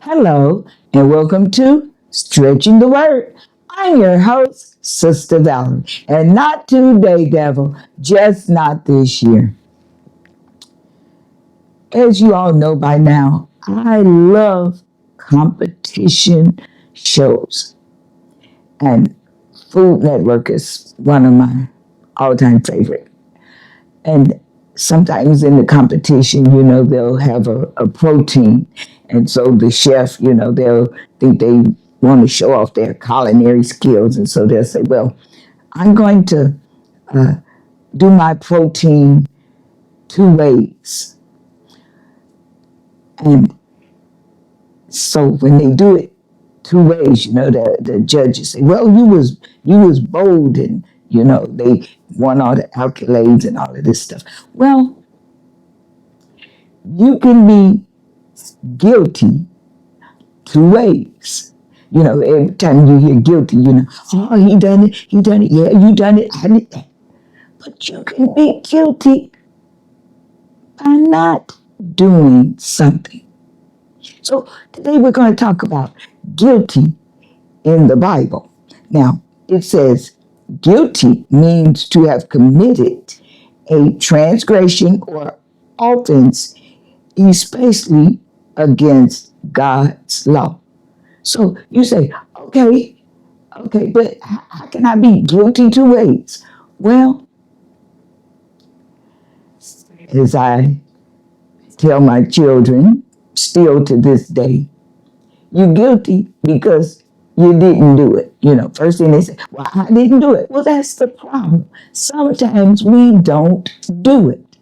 Hello, and welcome to Stretching the Word. I'm your host, Sister Valerie, and not today, devil, just not this year. As you all know by now, I love competition shows, and Food Network is one of my all-time favorite. And sometimes in the competition, they'll have a protein. And so the chef, they'll think they want to show off their culinary skills. And so they'll say, well, I'm going to do my protein two ways. And so when they do it two ways, the judges say, well, you was bold and they won all the accolades and all of this stuff. Well, you can be guilty two ways. Every time you hear guilty, oh, he done it, yeah, you done it, I did that. But you can be guilty by not doing something. So today we're going to talk about guilty in the Bible. Now, it says guilty means to have committed a transgression or offense, especially against God's law. So you say, okay, but how can I be guilty two ways? Well, as I tell my children, still to this day, you're guilty because you didn't do it. First thing they say, well, I didn't do it. Well, that's the problem. Sometimes we don't do it.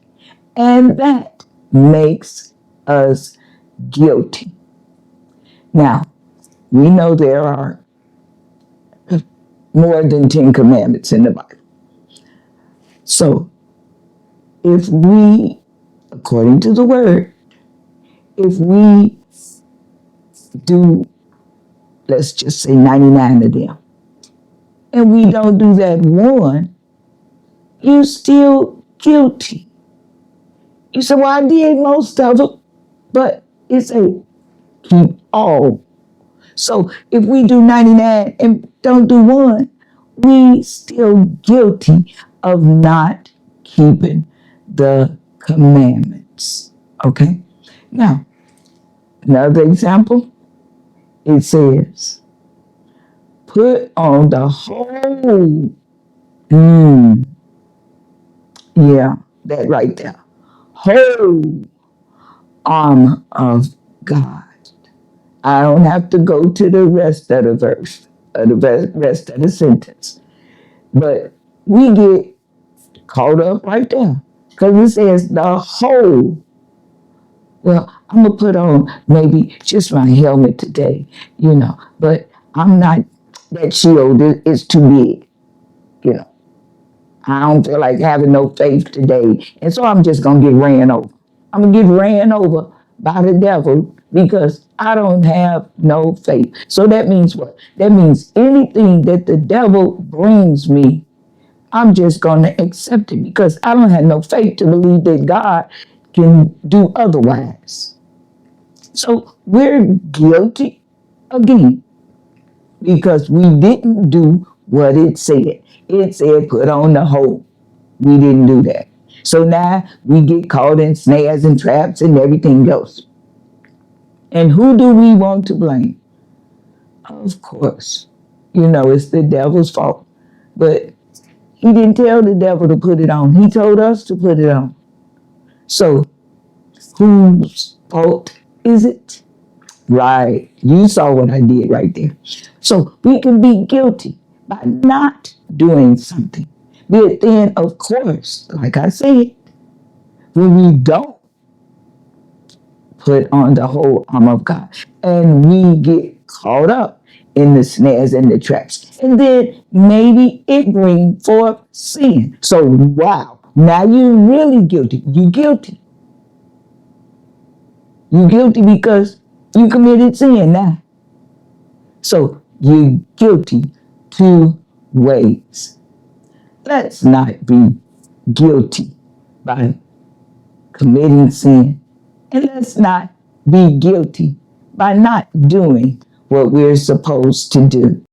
And that makes us guilty. Now, we know there are more than 10 commandments in the Bible. So if we, according to the word, if we do, let's just say 99 of them, and we don't do that one, you're still guilty. You say, well, I did most of them, but it's a keep all. So if we do 99 and don't do one, we still guilty of not keeping the commandments. Okay? Now, another example, it says, put on the whole, yeah, that right there, whole armor of God. I don't have to go to the rest of the verse, or the rest of the sentence. But we get caught up right there because it says the whole. Well, I'm going to put on maybe just my helmet today, but I'm not, that shield is too big, you know. I don't feel like having no faith today. And so I'm just going to get ran over. I'm going to get ran over by the devil because I don't have no faith. So that means what? That means anything that the devil brings me, I'm just going to accept it because I don't have no faith to believe that God can do otherwise. So we're guilty again because we didn't do what it said. It said put on the whole. We didn't do that. So now we get caught in snares and traps and everything else. And who do we want to blame? Of course, it's the devil's fault. But he didn't tell the devil to put it on. He told us to put it on. So whose fault is it? Right. You saw what I did right there. So we can be guilty by not doing something. But then, of course, like I said, when we don't put on the whole armor of God and we get caught up in the snares and the traps, and then maybe it brings forth sin. So, wow, now you're really guilty. You're guilty. You're guilty because you committed sin now. So you're guilty two ways. Let's not be guilty by committing sin. And let's not be guilty by not doing what we're supposed to do.